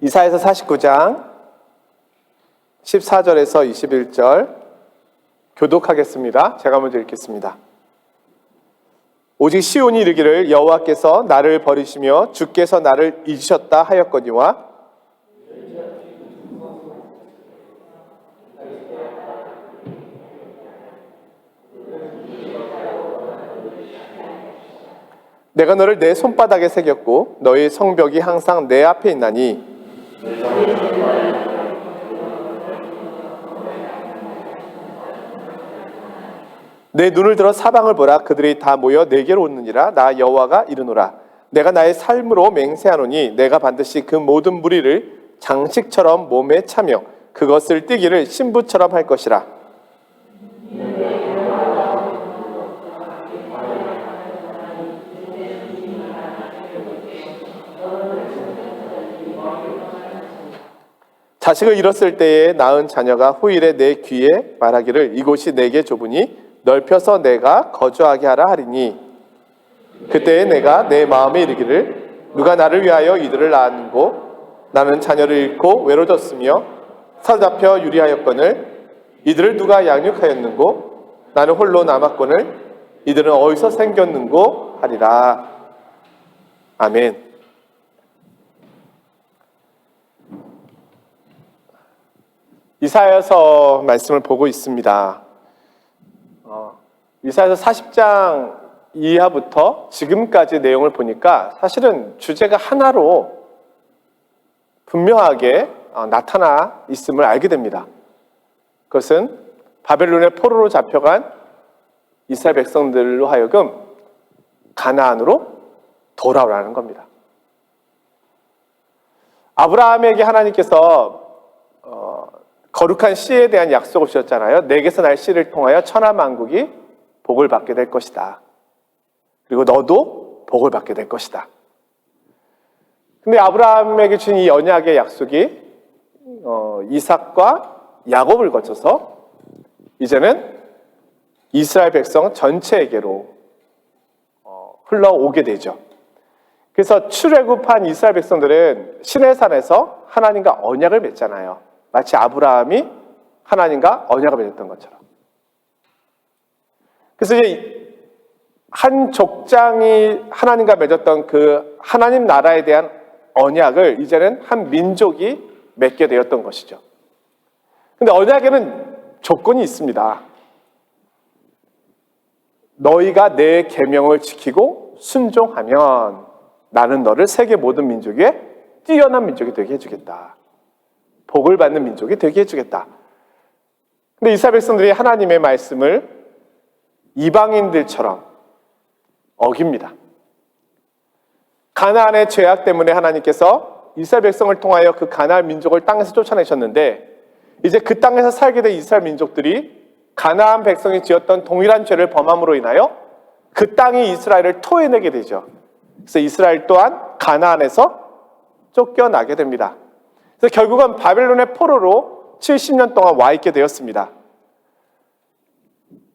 이사야서 49장 14절에서 21절 교독하겠습니다. 제가 먼저 읽겠습니다. 오직 시온이 이르기를 여호와께서 나를 버리시며 주께서 나를 잊으셨다 하였거니와 내가 너를 내 손바닥에 새겼고 너의 성벽이 항상 내 앞에 있나니 내 눈을 들어 사방을 보라. 그들이 다 모여 내게로 오느니라. 나 여호와가 이르노라. 내가 나의 삶으로 맹세하노니 내가 반드시 그 모든 무리를 장식처럼 몸에 차며 그것을 띠기를 신부처럼 할 것이라. 자식을 잃었을 때에 낳은 자녀가 후일에 내 귀에 말하기를 이곳이 내게 좁으니 넓혀서 내가 거주하게 하라 하리니 그때에 내가 내 마음에 이르기를 누가 나를 위하여 이들을 낳았는고 나는 자녀를 잃고 외로워졌으며 사로잡혀 유리하였거늘 이들을 누가 양육하였는고 나는 홀로 남았거늘 이들은 어디서 생겼는고 하리라. 아멘. 이사야서 말씀을 보고 있습니다. 이사야서 40장 이하부터 지금까지 내용을 보니까 사실은 주제가 하나로 분명하게 나타나 있음을 알게 됩니다. 그것은 바벨론의 포로로 잡혀간 이스라엘 백성들로 하여금 가나안으로 돌아오라는 겁니다. 아브라함에게 하나님께서 거룩한 씨에 대한 약속을 주셨잖아요. 내게서 날 씨를 통하여 천하 만국이 복을 받게 될 것이다. 그리고 너도 복을 받게 될 것이다. 근데 아브라함에게 준 이 언약의 약속이 이삭과 야곱을 거쳐서 이제는 이스라엘 백성 전체에게로 흘러오게 되죠. 그래서 출애굽한 이스라엘 백성들은 시내산에서 하나님과 언약을 맺잖아요. 마치 아브라함이 하나님과 언약을 맺었던 것처럼. 그래서 이제 한 족장이 하나님과 맺었던 그 하나님 나라에 대한 언약을 이제는 한 민족이 맺게 되었던 것이죠. 근데 언약에는 조건이 있습니다. 너희가 내 계명을 지키고 순종하면 나는 너를 세계 모든 민족에 뛰어난 민족이 되게 해주겠다. 복을 받는 민족이 되게 해주겠다. 근데 이스라엘 백성들이 하나님의 말씀을 이방인들처럼 어깁니다. 가나안의 죄악 때문에 하나님께서 이스라엘 백성을 통하여 그 가나안 민족을 땅에서 쫓아내셨는데 이제 그 땅에서 살게 된 이스라엘 민족들이 가나안 백성이 지었던 동일한 죄를 범함으로 인하여 그 땅이 이스라엘을 토해내게 되죠. 그래서 이스라엘 또한 가나안에서 쫓겨나게 됩니다. 그래서 결국은 바벨론의 포로로 70년 동안 와 있게 되었습니다.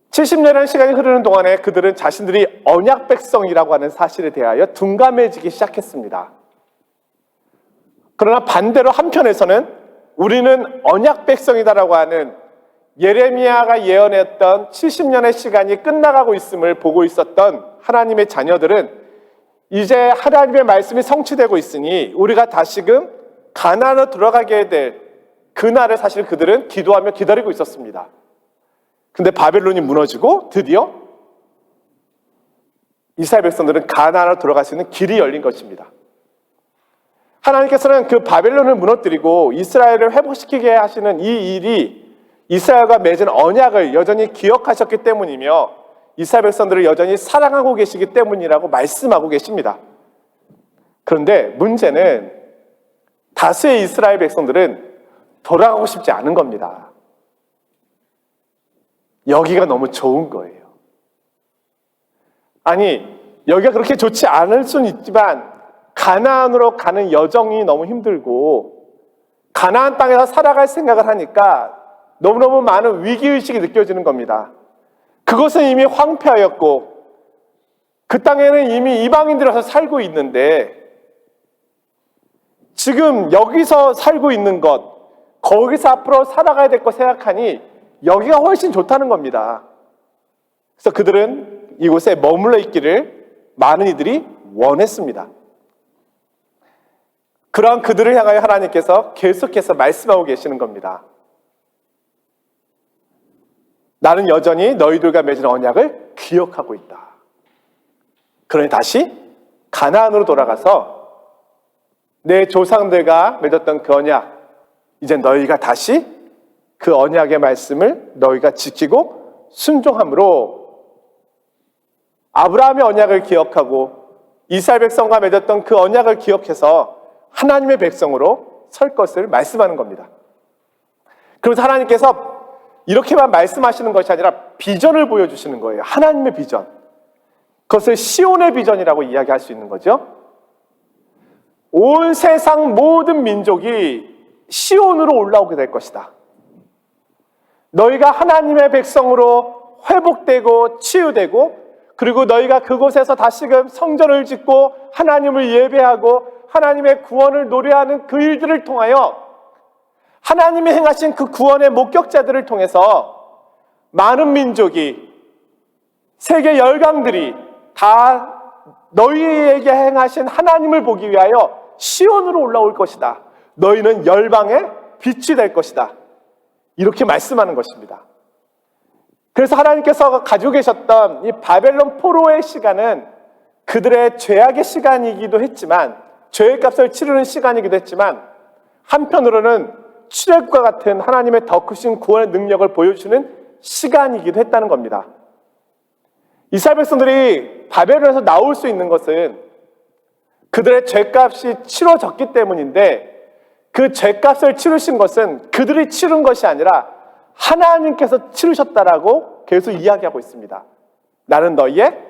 70년이라는 시간이 흐르는 동안에 그들은 자신들이 언약 백성이라고 하는 사실에 대하여 둔감해지기 시작했습니다. 그러나 반대로 한편에서는 우리는 언약 백성이다라고 하는 예레미야가 예언했던 70년의 시간이 끝나가고 있음을 보고 있었던 하나님의 자녀들은 이제 하나님의 말씀이 성취되고 있으니 우리가 다시금 가나안으로 들어가게 될 그날을 사실 그들은 기도하며 기다리고 있었습니다. 근데 바벨론이 무너지고 드디어 이스라엘 백성들은 가나안으로 들어갈 수 있는 길이 열린 것입니다. 하나님께서는 그 바벨론을 무너뜨리고 이스라엘을 회복시키게 하시는 이 일이 이스라엘과 맺은 언약을 여전히 기억하셨기 때문이며 이스라엘 백성들을 여전히 사랑하고 계시기 때문이라고 말씀하고 계십니다. 그런데 문제는 다수의 이스라엘 백성들은 돌아가고 싶지 않은 겁니다. 여기가 너무 좋은 거예요. 아니, 여기가 그렇게 좋지 않을 수는 있지만 가나안으로 가는 여정이 너무 힘들고 가나안 땅에서 살아갈 생각을 하니까 너무너무 많은 위기의식이 느껴지는 겁니다. 그것은 이미 황폐하였고 그 땅에는 이미 이방인들이 와서 살고 있는데 지금 여기서 살고 있는 것, 거기서 앞으로 살아가야 될 것 생각하니 여기가 훨씬 좋다는 겁니다. 그래서 그들은 이곳에 머물러 있기를 많은 이들이 원했습니다. 그러한 그들을 향하여 하나님께서 계속해서 말씀하고 계시는 겁니다. 나는 여전히 너희들과 맺은 언약을 기억하고 있다. 그러니 다시 가나안으로 돌아가서 내 조상들과 맺었던 그 언약, 이제 너희가 다시 그 언약의 말씀을 너희가 지키고 순종함으로 아브라함의 언약을 기억하고 이스라엘 백성과 맺었던 그 언약을 기억해서 하나님의 백성으로 설 것을 말씀하는 겁니다. 그래서 하나님께서 이렇게만 말씀하시는 것이 아니라 비전을 보여주시는 거예요. 하나님의 비전. 그것을 시온의 비전이라고 이야기할 수 있는 거죠. 온 세상 모든 민족이 시온으로 올라오게 될 것이다. 너희가 하나님의 백성으로 회복되고 치유되고, 그리고 너희가 그곳에서 다시금 성전을 짓고 하나님을 예배하고 하나님의 구원을 노래하는 그 일들을 통하여 하나님이 행하신 그 구원의 목격자들을 통해서 많은 민족이, 세계 열강들이 다 너희에게 행하신 하나님을 보기 위하여 시온으로 올라올 것이다. 너희는 열방의 빛이 될 것이다. 이렇게 말씀하는 것입니다. 그래서 하나님께서 가지고 계셨던 이 바벨론 포로의 시간은 그들의 죄악의 시간이기도 했지만, 죄의 값을 치르는 시간이기도 했지만, 한편으로는 출애굽과 같은 하나님의 더 크신 구원의 능력을 보여주는 시간이기도 했다는 겁니다. 이스라엘 백성들이 바벨론에서 나올 수 있는 것은 그들의 죄값이 치러졌기 때문인데, 그 죄값을 치르신 것은 그들이 치른 것이 아니라 하나님께서 치르셨다라고 계속 이야기하고 있습니다. 나는 너희의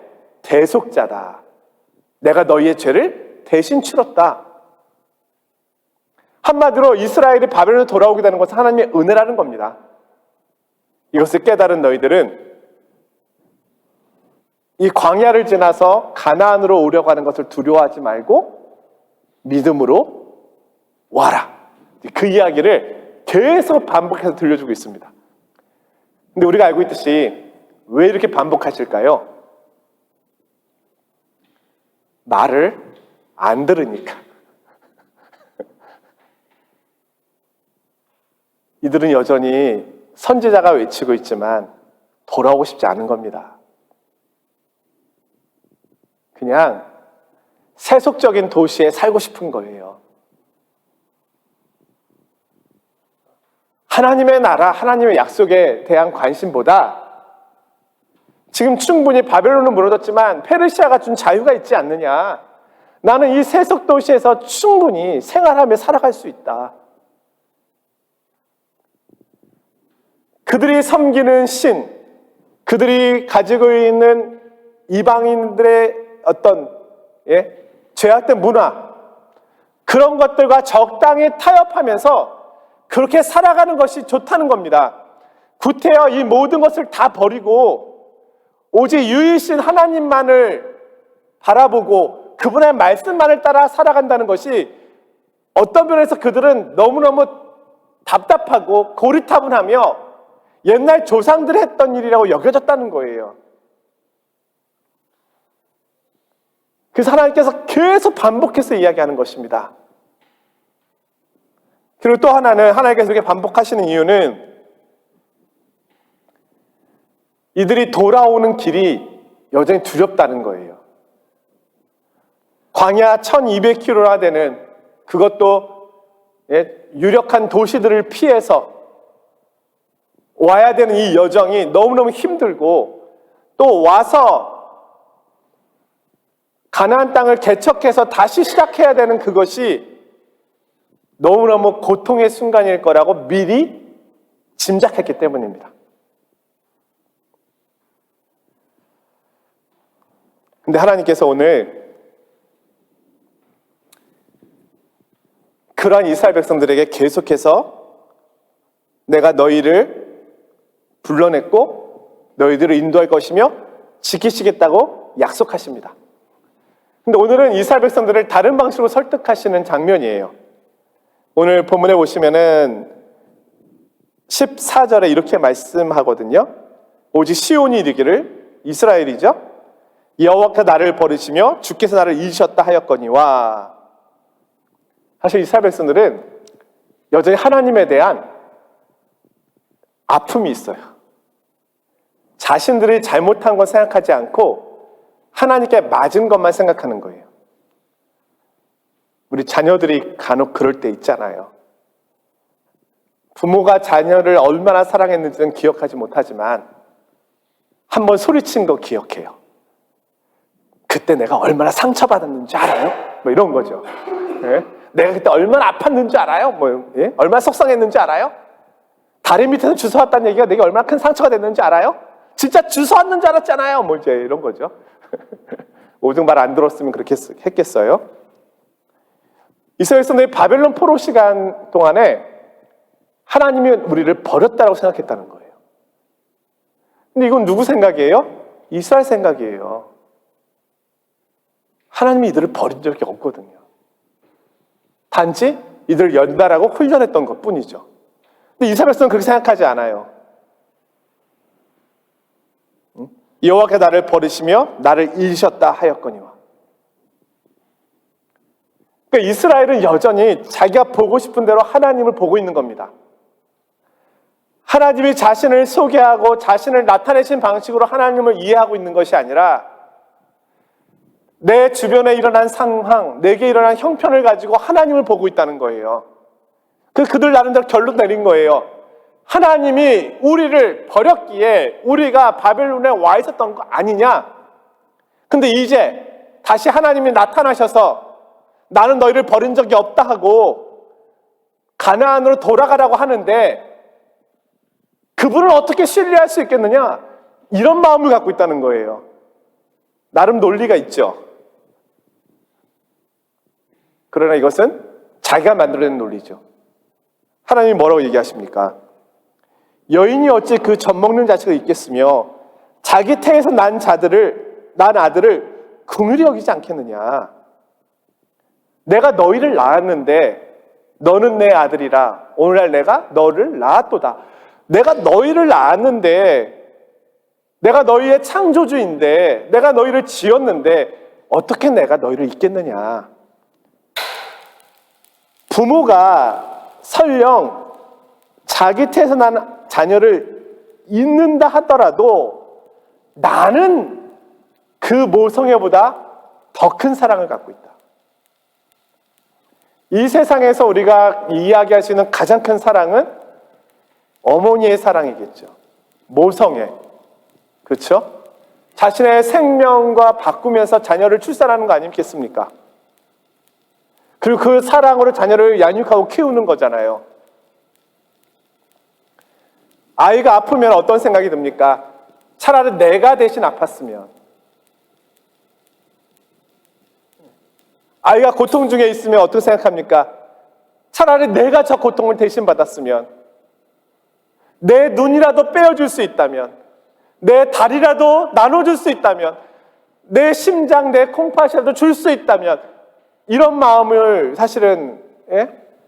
대속자다. 내가 너희의 죄를 대신 치렀다. 한마디로 이스라엘이 바벨론에 돌아오게 되는 것은 하나님의 은혜라는 겁니다. 이것을 깨달은 너희들은 이 광야를 지나서 가나안으로 오려고 하는 것을 두려워하지 말고 믿음으로 와라. 그 이야기를 계속 반복해서 들려주고 있습니다. 근데 우리가 알고 있듯이 왜 이렇게 반복하실까요? 말을 안 들으니까. 이들은 여전히 선지자가 외치고 있지만 돌아오고 싶지 않은 겁니다. 그냥 세속적인 도시에 살고 싶은 거예요. 하나님의 나라, 하나님의 약속에 대한 관심보다 지금 충분히 바벨론은 무너졌지만 페르시아가 준 자유가 있지 않느냐. 나는 이 세속 도시에서 충분히 생활하며 살아갈 수 있다. 그들이 섬기는 신, 그들이 가지고 있는 이방인들의 어떤 죄악된 문화, 그런 것들과 적당히 타협하면서 그렇게 살아가는 것이 좋다는 겁니다. 구태여 이 모든 것을 다 버리고 오직 유일신 하나님만을 바라보고 그분의 말씀만을 따라 살아간다는 것이 어떤 면에서 그들은 너무너무 답답하고 고리타분하며 옛날 조상들이 했던 일이라고 여겨졌다는 거예요. 그래서 하나님께서 계속 반복해서 이야기하는 것입니다. 그리고 또 하나는 하나님께서 이렇게 반복하시는 이유는 이들이 돌아오는 길이 여전히 두렵다는 거예요. 광야 1200km나 되는, 그것도 유력한 도시들을 피해서 와야 되는 이 여정이 너무너무 힘들고, 또 와서 가나안 땅을 개척해서 다시 시작해야 되는 그것이 너무너무 고통의 순간일 거라고 미리 짐작했기 때문입니다. 근데 하나님께서 오늘 그러한 이스라엘 백성들에게 계속해서 내가 너희를 불러냈고 너희들을 인도할 것이며 지키시겠다고 약속하십니다. 근데 오늘은 이스라엘 백성들을 다른 방식으로 설득하시는 장면이에요. 오늘 본문에 보시면은 14절에 이렇게 말씀하거든요. 오직 시온이 이르기를, 이스라엘이죠, 여호와께서 나를 버리시며 주께서 나를 잊으셨다 하였거니와. 사실 이스라엘 백성들은 여전히 하나님에 대한 아픔이 있어요. 자신들이 잘못한 건 생각하지 않고 하나님께 맞은 것만 생각하는 거예요. 우리 자녀들이 간혹 그럴 때 있잖아요. 부모가 자녀를 얼마나 사랑했는지는 기억하지 못하지만 한번 소리친 거 기억해요. 그때 내가 얼마나 상처받았는지 알아요? 뭐 이런 거죠. 예? 내가 그때 얼마나 아팠는지 알아요? 예? 얼마나 속상했는지 알아요? 다리 밑에서 주워왔다는 얘기가 내게 얼마나 큰 상처가 됐는지 알아요? 진짜 주워왔는 줄 알았잖아요. 뭐 이제 이런 거죠. 오직 말 안 들었으면 그렇게 했겠어요? 이스라엘 백성들이 바벨론 포로 시간 동안에 하나님이 우리를 버렸다고 생각했다는 거예요. 근데 이건 누구 생각이에요? 이스라엘 생각이에요. 하나님이 이들을 버린 적이 없거든요. 단지 이들을 연달하고 훈련했던 것뿐이죠. 근데 이스라엘 백성은 그렇게 생각하지 않아요. 여호와께서 나를 버리시며 나를 잃으셨다 하였거니와. 그러니까 이스라엘은 여전히 자기가 보고 싶은 대로 하나님을 보고 있는 겁니다. 하나님이 자신을 소개하고 자신을 나타내신 방식으로 하나님을 이해하고 있는 것이 아니라 내 주변에 일어난 상황, 내게 일어난 형편을 가지고 하나님을 보고 있다는 거예요. 그들 나름대로 결론 내린 거예요. 하나님이 우리를 버렸기에 우리가 바벨론에 와 있었던 거 아니냐? 근데 이제 다시 하나님이 나타나셔서 나는 너희를 버린 적이 없다 하고 가나안으로 돌아가라고 하는데 그분을 어떻게 신뢰할 수 있겠느냐? 이런 마음을 갖고 있다는 거예요. 나름 논리가 있죠. 그러나 이것은 자기가 만들어낸 논리죠. 하나님이 뭐라고 얘기하십니까? 여인이 어찌 그 젖 먹는 자식을 잊겠으며 자기 태에서 난 아들을 긍휼히 여기지 않겠느냐? 내가 너희를 낳았는데 너는 내 아들이라 오늘날 내가 너를 낳았도다. 내가 너희를 낳았는데 내가 너희의 창조주인데 내가 너희를 지었는데 어떻게 내가 너희를 잊겠느냐? 부모가 설령 자기 태에서 난 자녀를 잊는다 하더라도 나는 그 모성애보다 더 큰 사랑을 갖고 있다. 이 세상에서 우리가 이야기할 수 있는 가장 큰 사랑은 어머니의 사랑이겠죠. 모성애. 그렇죠? 자신의 생명과 바꾸면서 자녀를 출산하는 거 아니겠습니까? 그리고 그 사랑으로 자녀를 양육하고 키우는 거잖아요. 아이가 아프면 어떤 생각이 듭니까? 차라리 내가 대신 아팠으면. 아이가 고통 중에 있으면 어떻게 생각합니까? 차라리 내가 저 고통을 대신 받았으면. 내 눈이라도 빼어줄 수 있다면, 내 다리라도 나눠줄 수 있다면, 내 심장, 내 콩팥이라도 줄 수 있다면, 이런 마음을 사실은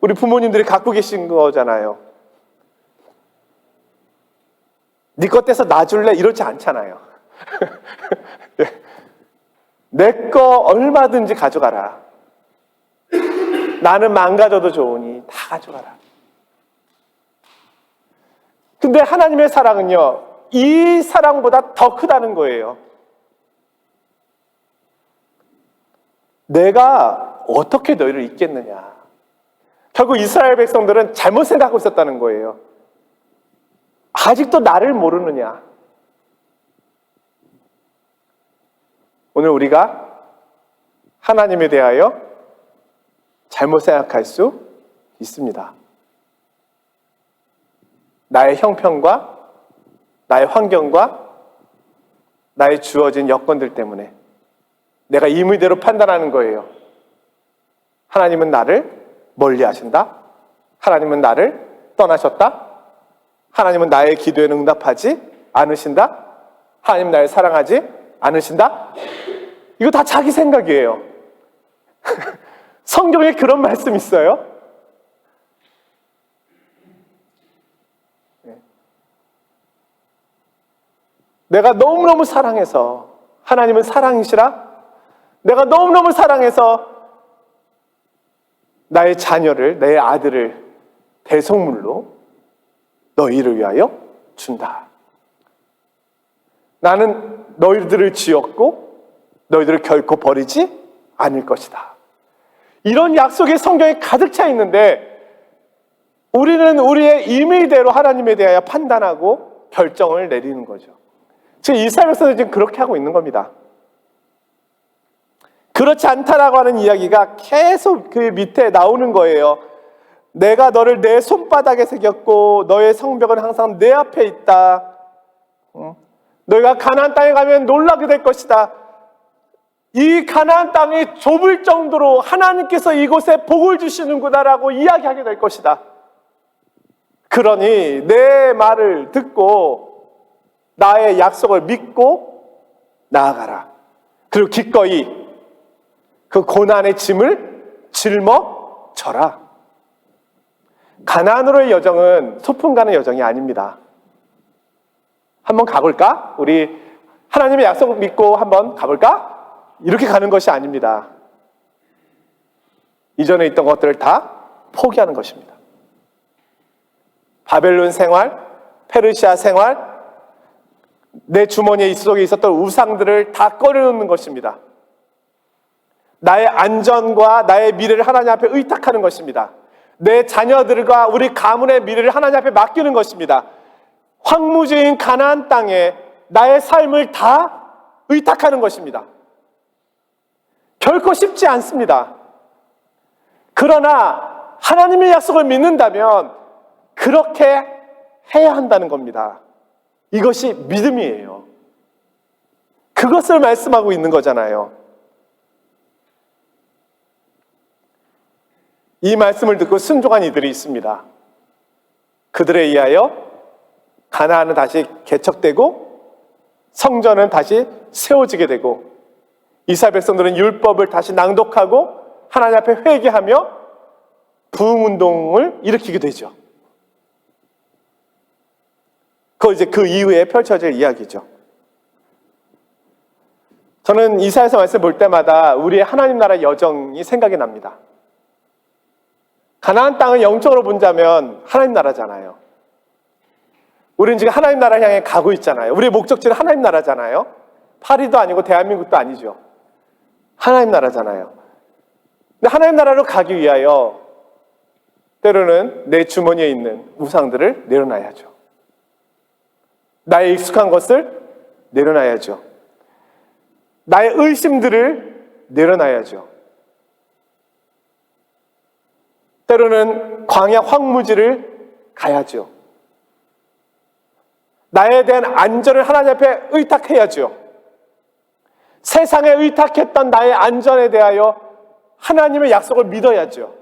우리 부모님들이 갖고 계신 거잖아요. 네 것 떼서 놔줄래? 이러지 않잖아요. 내 거 얼마든지 가져가라. 나는 망가져도 좋으니 다 가져가라. 근데 하나님의 사랑은요, 이 사랑보다 더 크다는 거예요. 내가 어떻게 너희를 잊겠느냐. 결국 이스라엘 백성들은 잘못 생각하고 있었다는 거예요. 아직도 나를 모르느냐. 오늘 우리가 하나님에 대하여 잘못 생각할 수 있습니다. 나의 형편과 나의 환경과 나의 주어진 여건들 때문에 내가 임의대로 판단하는 거예요. 하나님은 나를 멀리 하신다? 하나님은 나를 떠나셨다? 하나님은 나의 기도에는 응답하지 않으신다? 하나님 나를 사랑하지 않으신다? 이거 다 자기 생각이에요. 성경에 그런 말씀 있어요? 내가 너무너무 사랑해서, 하나님은 사랑이시라? 내가 너무너무 사랑해서 나의 자녀를, 내 아들을 대속물로 너희를 위하여 준다. 나는 너희들을 지었고 너희들을 결코 버리지 않을 것이다. 이런 약속이 성경에 가득 차 있는데 우리는 우리의 임의대로 하나님에 대하여 판단하고 결정을 내리는 거죠. 지금 이스라엘 백성들이 지금 그렇게 하고 있는 겁니다. 그렇지 않다라고 하는 이야기가 계속 그 밑에 나오는 거예요. 내가 너를 내 손바닥에 새겼고 너의 성벽은 항상 내 앞에 있다. 너희가 가나안 땅에 가면 놀라게 될 것이다. 이 가나안 땅이 좁을 정도로 하나님께서 이곳에 복을 주시는구나라고 이야기하게 될 것이다. 그러니 내 말을 듣고 나의 약속을 믿고 나아가라. 그리고 기꺼이 그 고난의 짐을 짊어져라. 가나안으로의 여정은 소풍 가는 여정이 아닙니다. 한번 가볼까? 우리 하나님의 약속 믿고 한번 가볼까? 이렇게 가는 것이 아닙니다. 이전에 있던 것들을 다 포기하는 것입니다. 바벨론 생활, 페르시아 생활, 내 주머니에 속에 있었던 우상들을 다 꺼내놓는 것입니다. 나의 안전과 나의 미래를 하나님 앞에 의탁하는 것입니다. 내 자녀들과 우리 가문의 미래를 하나님 앞에 맡기는 것입니다. 황무지인 가나안 땅에 나의 삶을 다 의탁하는 것입니다. 결코 쉽지 않습니다. 그러나 하나님의 약속을 믿는다면 그렇게 해야 한다는 겁니다. 이것이 믿음이에요. 그것을 말씀하고 있는 거잖아요. 이 말씀을 듣고 순종한 이들이 있습니다. 그들에 의하여 가나안은 다시 개척되고 성전은 다시 세워지게 되고 이스라엘 백성들은 율법을 다시 낭독하고 하나님 앞에 회개하며 부흥운동을 일으키게 되죠. 그거 이제 그 이후에 펼쳐질 이야기죠. 저는 이사야서 말씀 볼 때마다 우리의 하나님 나라 여정이 생각이 납니다. 가나안 땅을 영적으로 본다면 하나님 나라잖아요. 우리는 지금 하나님 나라를 향해 가고 있잖아요. 우리의 목적지는 하나님 나라잖아요. 파리도 아니고 대한민국도 아니죠. 하나님 나라잖아요. 근데 하나님 나라로 가기 위하여 때로는 내 주머니에 있는 우상들을 내려놔야죠. 나의 익숙한 것을 내려놔야죠. 나의 의심들을 내려놔야죠. 때로는 광야 황무지를 가야죠. 나에 대한 안전을 하나님 앞에 의탁해야죠. 세상에 의탁했던 나의 안전에 대하여 하나님의 약속을 믿어야죠.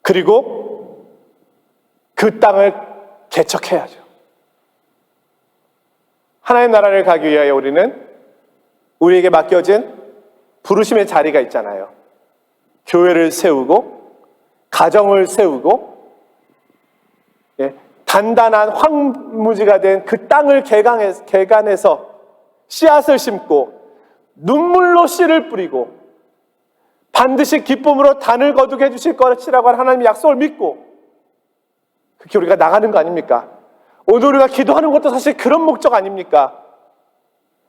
그리고 그 땅을 개척해야죠. 하나님 나라를 가기 위하여 우리는 우리에게 맡겨진 부르심의 자리가 있잖아요. 교회를 세우고 가정을 세우고 단단한 황무지가 된 그 땅을 개간해서 씨앗을 심고 눈물로 씨를 뿌리고 반드시 기쁨으로 단을 거두게 해주실 것이라고 하는 하나님의 약속을 믿고 그렇게 우리가 나가는 거 아닙니까? 오늘 우리가 기도하는 것도 사실 그런 목적 아닙니까?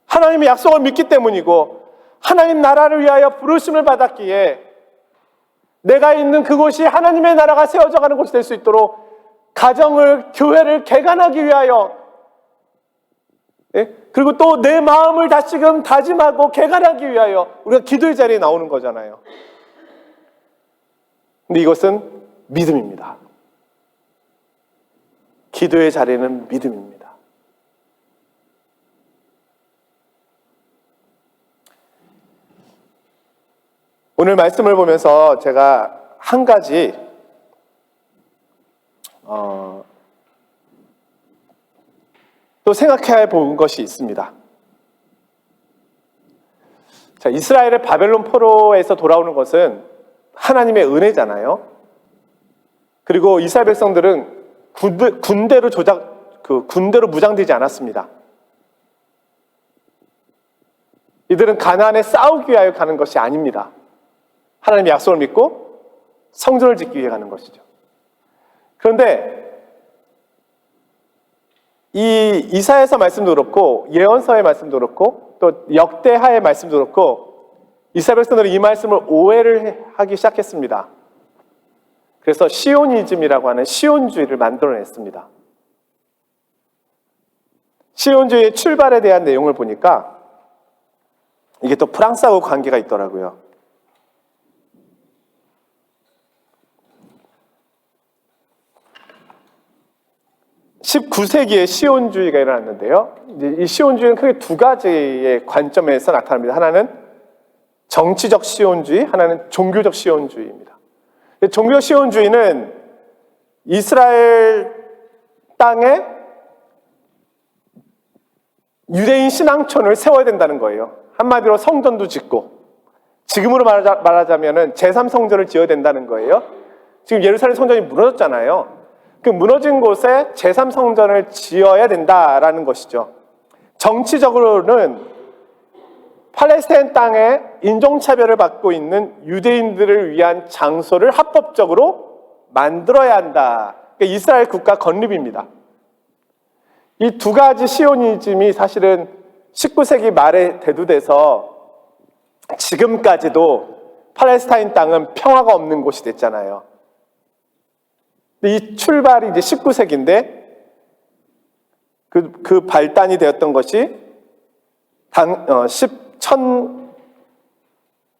하나님의 약속을 믿기 때문이고 하나님 나라를 위하여 부르심을 받았기에 내가 있는 그곳이 하나님의 나라가 세워져 가는 곳이 될 수 있도록 가정을, 교회를 개간하기 위하여 그리고 또 내 마음을 다시금 다짐하고 개간하기 위하여 우리가 기도의 자리에 나오는 거잖아요. 근데 이것은 믿음입니다. 기도의 자리는 믿음입니다. 오늘 말씀을 보면서 제가 한 가지 또 생각해 본 것이 있습니다. 자, 이스라엘의 바벨론 포로에서 돌아오는 것은 하나님의 은혜잖아요. 그리고 이스라엘 백성들은 군대로 무장되지 않았습니다. 이들은 가나안에 싸우기 위하여 가는 것이 아닙니다. 하나님의 약속을 믿고 성전을 짓기 위해 가는 것이죠. 그런데 이 이사야서 말씀도 그렇고 예언서의 말씀도 그렇고 또 역대하의 말씀도 그렇고 이스라엘 백성들은 이 말씀을 오해를 하기 시작했습니다. 그래서 시오니즘이라고 하는 시온주의를 만들어냈습니다. 시온주의의 출발에 대한 내용을 보니까 이게 또 프랑스하고 관계가 있더라고요. 19세기에 시온주의가 일어났는데요. 이 시온주의는 크게 두 가지의 관점에서 나타납니다. 하나는 정치적 시온주의, 하나는 종교적 시온주의입니다. 종교적 시온주의는 이스라엘 땅에 유대인 신앙촌을 세워야 된다는 거예요. 한마디로 성전도 짓고, 지금으로 말하자면 제3성전을 지어야 된다는 거예요. 지금 예루살렘 성전이 무너졌잖아요. 그 무너진 곳에 제3성전을 지어야 된다라는 것이죠. 정치적으로는 팔레스타인 땅에 인종차별을 받고 있는 유대인들을 위한 장소를 합법적으로 만들어야 한다. 그러니까 이스라엘 국가 건립입니다. 이 두 가지 시오니즘이 사실은 19세기 말에 대두돼서 지금까지도 팔레스타인 땅은 평화가 없는 곳이 됐잖아요. 이 출발이 이제 19세기인데 그 발단이 되었던 것이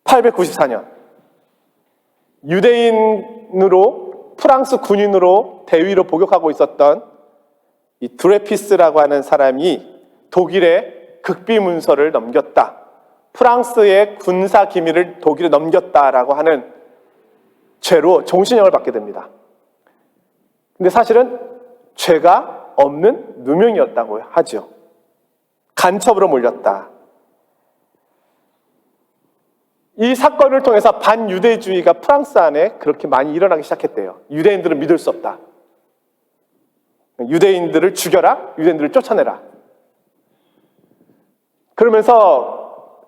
1894년 유대인으로 프랑스 군인으로 대위로 복역하고 있었던 이 드레피스라고 하는 사람이 독일에 극비 문서를 넘겼다. 프랑스의 군사 기밀을 독일에 넘겼다라고 하는 죄로 종신형을 받게 됩니다. 근데 사실은 죄가 없는 누명이었다고 하죠. 간첩으로 몰렸다. 이 사건을 통해서 반유대주의가 프랑스 안에 그렇게 많이 일어나기 시작했대요. 유대인들은 믿을 수 없다. 유대인들을 죽여라, 유대인들을 쫓아내라. 그러면서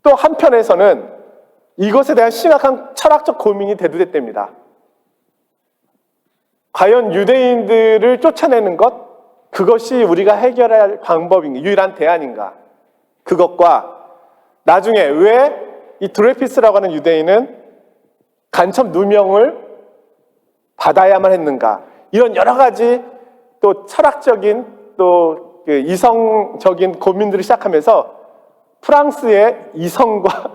또 한편에서는 이것에 대한 심각한 철학적 고민이 대두됐답니다. 과연 유대인들을 쫓아내는 것, 그것이 우리가 해결할 방법인가, 유일한 대안인가? 그것과 나중에 왜 이 드레피스라고 하는 유대인은 간첩 누명을 받아야만 했는가? 이런 여러 가지 또 철학적인 또 이성적인 고민들을 시작하면서 프랑스의 이성과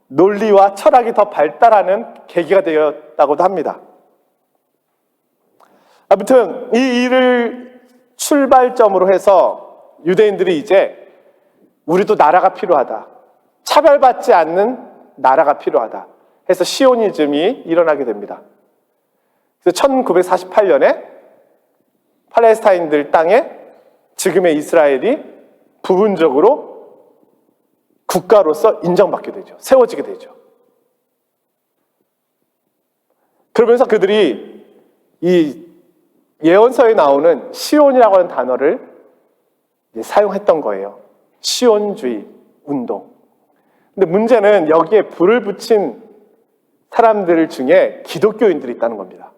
논리와 철학이 더 발달하는 계기가 되었다고도 합니다. 아무튼 이 일을 출발점으로 해서 유대인들이 이제 우리도 나라가 필요하다. 차별받지 않는 나라가 필요하다. 해서 시오니즘이 일어나게 됩니다. 그래서 1948년에 팔레스타인들 땅에 지금의 이스라엘이 부분적으로 국가로서 인정받게 되죠. 세워지게 되죠. 그러면서 그들이 이 예언서에 나오는 시온이라고 하는 단어를 사용했던 거예요. 시온주의 운동. 근데 문제는 여기에 불을 붙인 사람들 중에 기독교인들이 있다는 겁니다.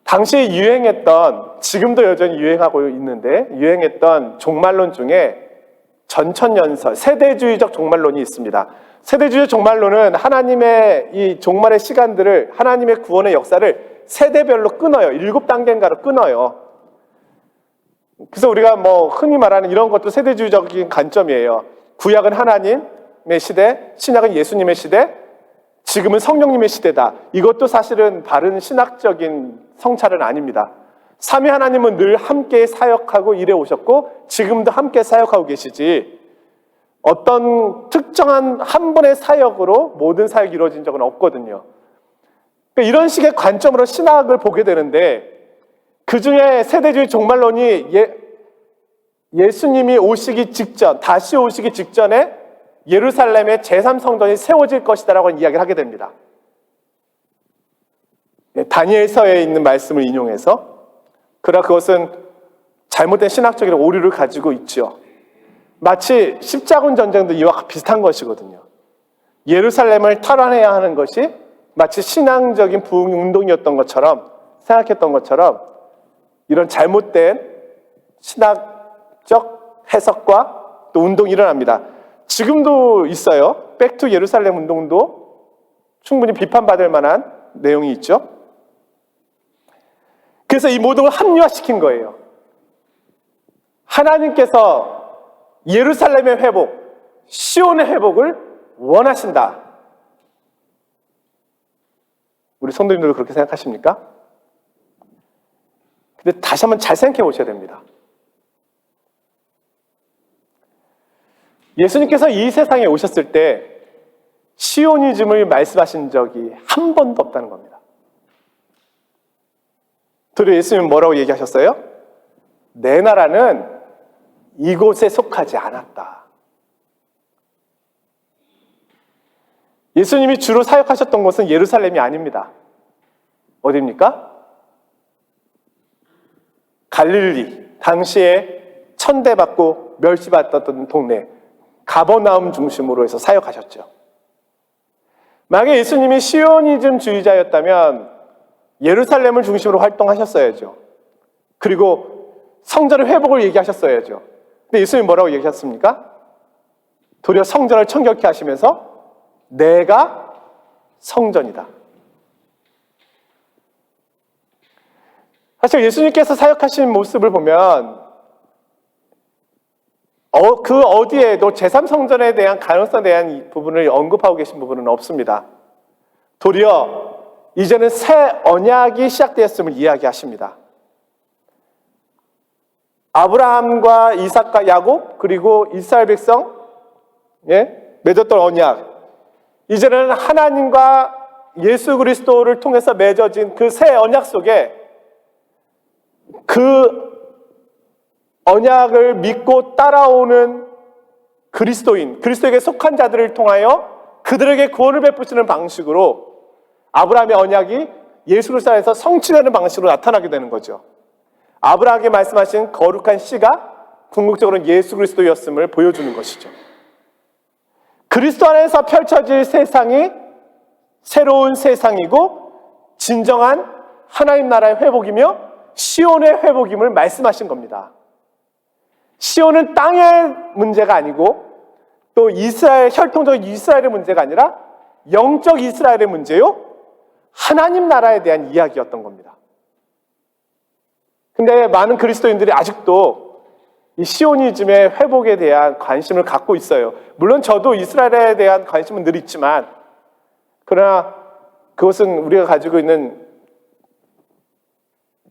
당시에 유행했던, 지금도 여전히 유행하고 있는데 유행했던 종말론 중에 전천연설, 세대주의적 종말론이 있습니다. 세대주의 종말론은 하나님의 이 종말의 시간들을, 하나님의 구원의 역사를 세대별로 끊어요. 7단계인가로 끊어요. 그래서 우리가 흔히 말하는 이런 것도 세대주의적인 관점이에요. 구약은 하나님의 시대, 신약은 예수님의 시대, 지금은 성령님의 시대다. 이것도 사실은 바른 신학적인 성찰은 아닙니다. 삼위 하나님은 늘 함께 사역하고 일해 오셨고 지금도 함께 사역하고 계시지 어떤 특정한 한 분의 사역으로 모든 사역이 이루어진 적은 없거든요. 그러니까 이런 식의 관점으로 신학을 보게 되는데 그중에 세대주의 종말론이 예수님이 오시기 직전, 다시 오시기 직전에 예루살렘의 제3성전이 세워질 것이다라고 이야기를 하게 됩니다. 다니엘서에 있는 말씀을 인용해서, 그러나 그것은 잘못된 신학적인 오류를 가지고 있죠. 마치 십자군 전쟁도 이와 비슷한 것이거든요. 예루살렘을 탈환해야 하는 것이 마치 신앙적인 부흥운동이었던 것처럼 생각했던 것처럼, 이런 잘못된 신학적 해석과 또 운동이 일어납니다. 지금도 있어요. 백투 예루살렘 운동도 충분히 비판받을 만한 내용이 있죠. 그래서 이 모든 걸 합리화시킨 거예요. 하나님께서 예루살렘의 회복, 시온의 회복을 원하신다. 우리 성도님들도 그렇게 생각하십니까? 근데 다시 한번 잘 생각해 보셔야 됩니다. 예수님께서 이 세상에 오셨을 때 시오니즘을 말씀하신 적이 한 번도 없다는 겁니다. 도리어 예수님은 뭐라고 얘기하셨어요? 내 나라는 이곳에 속하지 않았다. 예수님이 주로 사역하셨던 곳은 예루살렘이 아닙니다. 어디입니까? 갈릴리, 당시에 천대받고 멸시받았던 동네 가버나움 중심으로 해서 사역하셨죠. 만약에 예수님이 시오니즘 주의자였다면 예루살렘을 중심으로 활동하셨어야죠. 그리고 성전의 회복을 얘기하셨어야죠. 근데 예수님이 뭐라고 얘기하셨습니까? 도리어 성전을 청결케 하시면서 내가 성전이다. 사실 예수님께서 사역하신 모습을 보면 그 어디에도 제3성전에 대한 가능성에 대한 부분을 언급하고 계신 부분은 없습니다. 도리어 이제는 새 언약이 시작되었음을 이야기하십니다. 아브라함과 이삭과 야곱 그리고 이스라엘 백성 맺었던 언약, 이제는 하나님과 예수 그리스도를 통해서 맺어진 그 새 언약 속에 그 언약을 믿고 따라오는 그리스도에게 속한 자들을 통하여 그들에게 구원을 베푸시는 방식으로 아브라함의 언약이 예수 그리스도 안에서 성취되는 방식으로 나타나게 되는 거죠. 아브라함에게 말씀하신 거룩한 씨가 궁극적으로는 예수 그리스도였음을 보여주는 것이죠. 그리스도 안에서 펼쳐질 세상이 새로운 세상이고 진정한 하나님 나라의 회복이며 시온의 회복임을 말씀하신 겁니다. 시온은 땅의 문제가 아니고 또 혈통적 이스라엘의 문제가 아니라 영적 이스라엘의 문제요, 하나님 나라에 대한 이야기였던 겁니다. 근데 많은 그리스도인들이 아직도 이 시오니즘의 회복에 대한 관심을 갖고 있어요. 물론 저도 이스라엘에 대한 관심은 늘 있지만, 그러나 그것은 우리가 가지고 있는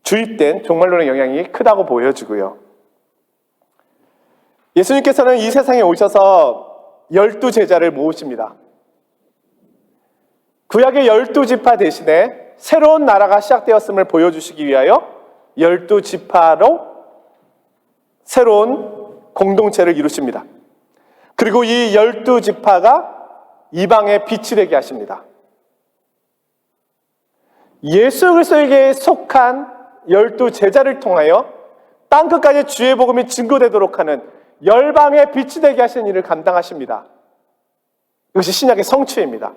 주입된 종말론의 영향이 크다고 보여지고요. 예수님께서는 이 세상에 오셔서 12제자를 모으십니다. 구약의 12지파 대신에 새로운 나라가 시작되었음을 보여주시기 위하여 12지파로 새로운 공동체를 이루십니다. 그리고 이 12지파가 이방의 빛이 되게 하십니다. 예수 그리스도에게 속한 12제자를 통하여 땅끝까지 주의 복음이 증거되도록 하는 열방의 빛이 되게 하시는 일을 감당하십니다. 이것이 신약의 성취입니다.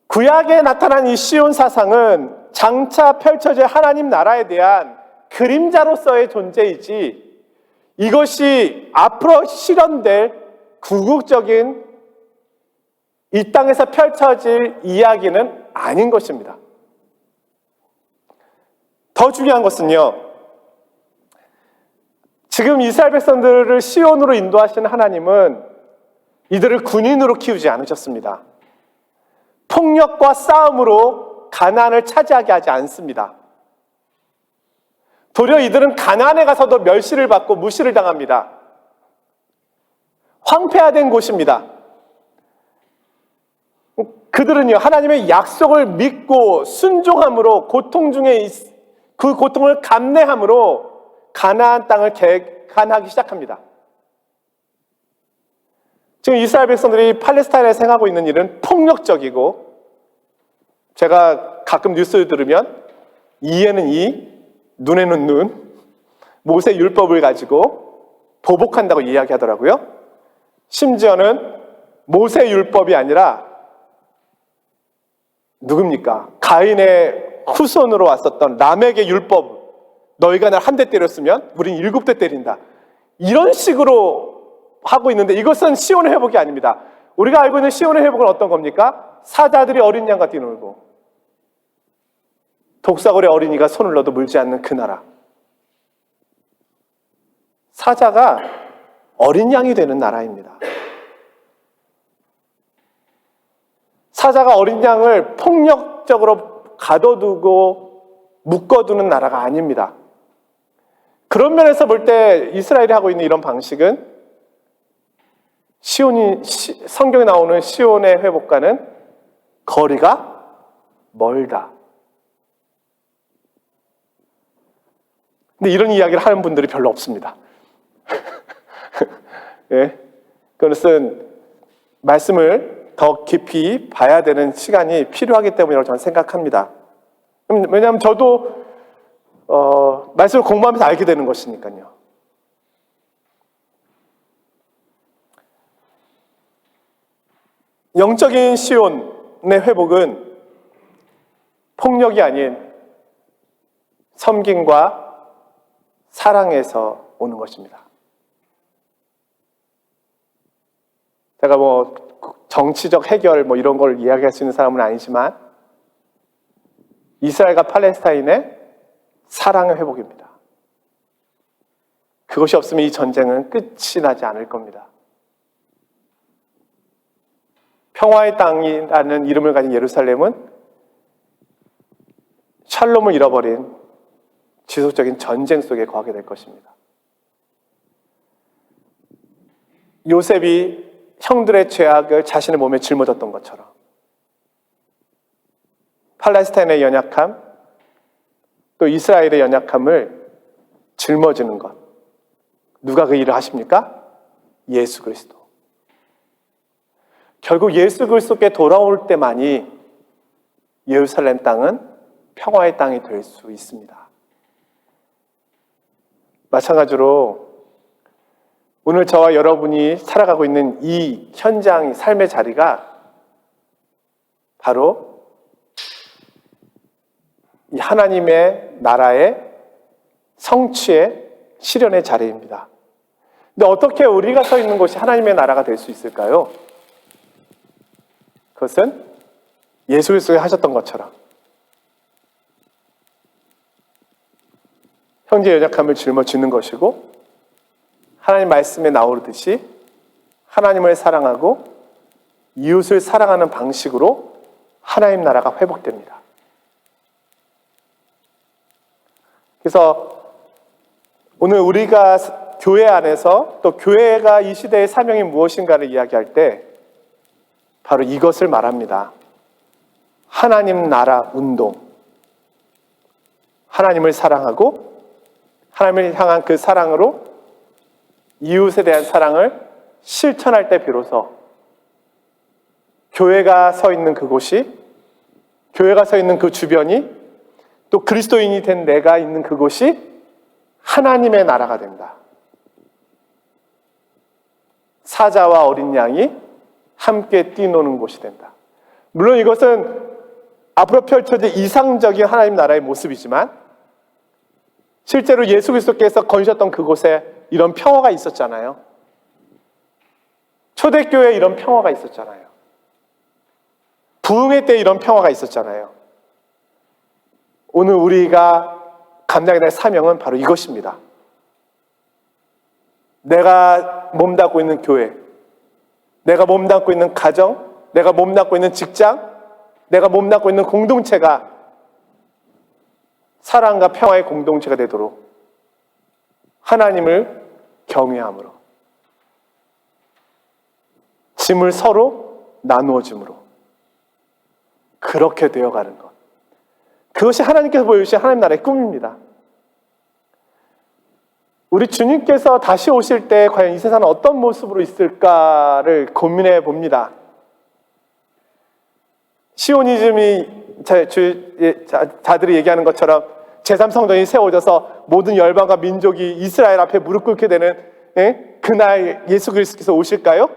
구약에 나타난 이 시온 사상은 장차 펼쳐질 하나님 나라에 대한 그림자로서의 존재이지, 이것이 앞으로 실현될 궁극적인 이 땅에서 펼쳐질 이야기는 아닌 것입니다. 더 중요한 것은요, 지금 이스라엘 백성들을 시온으로 인도하시는 하나님은 이들을 군인으로 키우지 않으셨습니다. 폭력과 싸움으로 가나안을 차지하게 하지 않습니다. 도리어 이들은 가나안에 가서도 멸시를 받고 무시를 당합니다. 황폐화된 곳입니다. 그들은요, 하나님의 약속을 믿고 순종함으로 고통 중에 그 고통을 감내함으로 가나안 땅을 개간하기 시작합니다. 지금 이스라엘 백성들이 팔레스타인에 생하고 있는 일은 폭력적이고 제가 가끔 뉴스를 들으면 이에는 이, 눈에는 눈, 모세 율법을 가지고 보복한다고 이야기하더라고요. 심지어는 모세 율법이 아니라 누굽니까? 가인의 후손으로 왔었던 람에게 율법, 너희가 날 한 대 때렸으면 우린 7대 때린다. 이런 식으로 하고 있는데 이것은 시온의 회복이 아닙니다. 우리가 알고 있는 시온의 회복은 어떤 겁니까? 사자들이 어린 양과 뛰놀고 독사골의 어린이가 손을 넣어도 물지 않는 그 나라. 사자가 어린 양이 되는 나라입니다. 사자가 어린 양을 폭력적으로 가둬두고 묶어두는 나라가 아닙니다. 그런 면에서 볼 때 이스라엘이 하고 있는 이런 방식은 성경에 나오는 시온의 회복과는 거리가 멀다. 근데 이런 이야기를 하는 분들이 별로 없습니다. 예? 그것은 말씀을 더 깊이 봐야 되는 시간이 필요하기 때문이라고 저는 생각합니다. 왜냐하면 저도 말씀을 공부하면서 알게 되는 것이니까요. 영적인 시온의 회복은 폭력이 아닌 섬김과 사랑에서 오는 것입니다. 제가 정치적 해결 이런 걸 이야기할 수 있는 사람은 아니지만 이스라엘과 팔레스타인의 사랑의 회복입니다. 그것이 없으면 이 전쟁은 끝이 나지 않을 겁니다. 평화의 땅이라는 이름을 가진 예루살렘은 샬롬을 잃어버린 지속적인 전쟁 속에 거하게 될 것입니다. 요셉이 형들의 죄악을 자신의 몸에 짊어졌던 것처럼 팔레스타인의 연약함, 또 이스라엘의 연약함을 짊어지는 것. 누가 그 일을 하십니까? 예수 그리스도. 결국 예수 그리스도께 돌아올 때만이 예루살렘 땅은 평화의 땅이 될 수 있습니다. 마찬가지로 오늘 저와 여러분이 살아가고 있는 이 현장, 삶의 자리가 바로 이 하나님의 나라의 성취의 실현의 자리입니다. 근데 어떻게 우리가 서 있는 곳이 하나님의 나라가 될 수 있을까요? 그것은 예수 그리스도가 하셨던 것처럼 형제의 연약함을 짊어지는 것이고 하나님 말씀에 나오듯이 하나님을 사랑하고 이웃을 사랑하는 방식으로 하나님 나라가 회복됩니다. 그래서 오늘 우리가 교회 안에서 또 교회가 이 시대의 사명이 무엇인가를 이야기할 때 바로 이것을 말합니다. 하나님 나라 운동. 하나님을 사랑하고 하나님을 향한 그 사랑으로 이웃에 대한 사랑을 실천할 때 비로소 교회가 서 있는 그곳이, 교회가 서 있는 그 주변이, 또 그리스도인이 된 내가 있는 그곳이 하나님의 나라가 된다. 사자와 어린 양이 함께 뛰노는 곳이 된다. 물론 이것은 앞으로 펼쳐질 이상적인 하나님 나라의 모습이지만 실제로 예수 그리스도께서 거주셨던 그곳에 이런 평화가 있었잖아요. 초대교회에 이런 평화가 있었잖아요. 부흥회 때 이런 평화가 있었잖아요. 오늘 우리가 감당해야 될 사명은 바로 이것입니다. 내가 몸담고 있는 교회, 내가 몸담고 있는 가정, 내가 몸담고 있는 직장, 내가 몸담고 있는 공동체가 사랑과 평화의 공동체가 되도록 하나님을 경외함으로, 짐을 서로 나누어 줌으로 그렇게 되어가는 것. 그것이 하나님께서 보여주신 하나님 나라의 꿈입니다. 우리 주님께서 다시 오실 때 과연 이 세상은 어떤 모습으로 있을까를 고민해 봅니다. 시오니즘이 자들이 얘기하는 것처럼 제3성전이 세워져서 모든 열방과 민족이 이스라엘 앞에 무릎 꿇게 되는 그날 예수 그리스도께서 오실까요?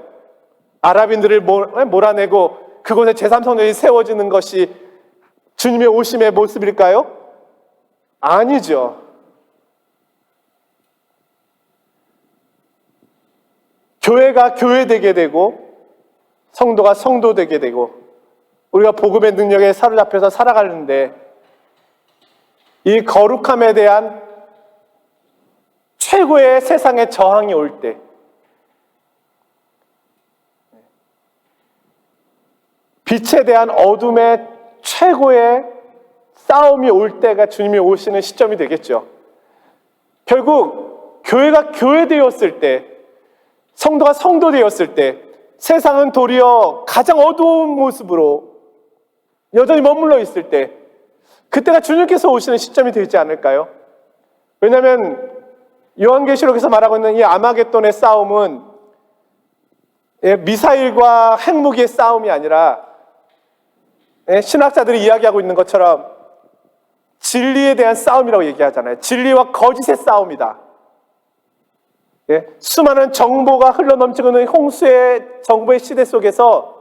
아랍인들을 몰아내고 그곳에 제3성전이 세워지는 것이 주님의 오심의 모습일까요? 아니죠. 교회가 교회되게 되고 성도가 성도되게 되고 우리가 복음의 능력에 사로잡혀서 살아가는데 이 거룩함에 대한 최고의 세상의 저항이 올 때, 빛에 대한 어둠의 최고의 싸움이 올 때가 주님이 오시는 시점이 되겠죠. 결국 교회가 교회되었을 때, 성도가 성도되었을 때 세상은 도리어 가장 어두운 모습으로 여전히 머물러 있을 때 그때가 주님께서 오시는 시점이 되지 않을까요? 왜냐하면 요한계시록에서 말하고 있는 이 아마겟돈의 싸움은 미사일과 핵무기의 싸움이 아니라 신학자들이 이야기하고 있는 것처럼 진리에 대한 싸움이라고 얘기하잖아요. 진리와 거짓의 싸움이다. 수많은 정보가 흘러넘치는 홍수의 정보의 시대 속에서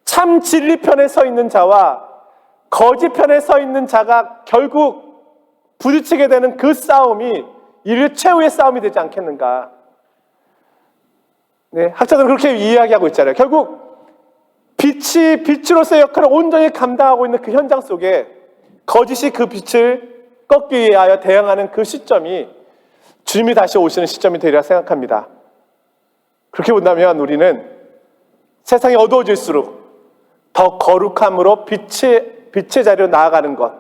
참 진리 편에 서 있는 자와 거짓 편에 서 있는 자가 결국 부딪히게 되는 그 싸움이 인류 최후의 싸움이 되지 않겠는가. 학자들은 그렇게 이야기하고 있잖아요. 결국 빛이 빛으로서의 역할을 온전히 감당하고 있는 그 현장 속에 거짓이 그 빛을 꺾기 위하여 대항하는 그 시점이 주님이 다시 오시는 시점이 되리라 생각합니다. 그렇게 본다면 우리는 세상이 어두워질수록 더 거룩함으로 빛의 자리로 나아가는 것,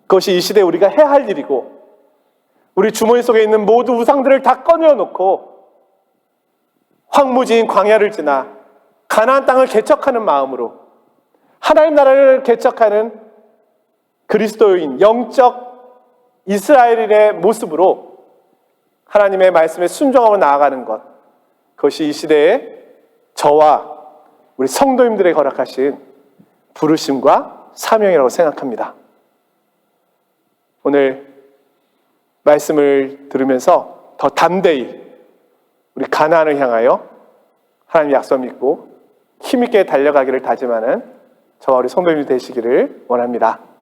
그것이 이 시대에 우리가 해야 할 일이고, 우리 주머니 속에 있는 모든 우상들을 다 꺼내어놓고 황무지인 광야를 지나 가나안 땅을 개척하는 마음으로 하나님 나라를 개척하는 그리스도인, 영적 이스라엘인의 모습으로 하나님의 말씀에 순종하고 나아가는 것, 그것이 이 시대에 저와 우리 성도님들에게 허락하신 부르심과 사명이라고 생각합니다. 오늘 말씀을 들으면서 더 담대히 우리 가나안을 향하여 하나님 약속 믿고 힘있게 달려가기를 다짐하는 저와 우리 성도님이 되시기를 원합니다.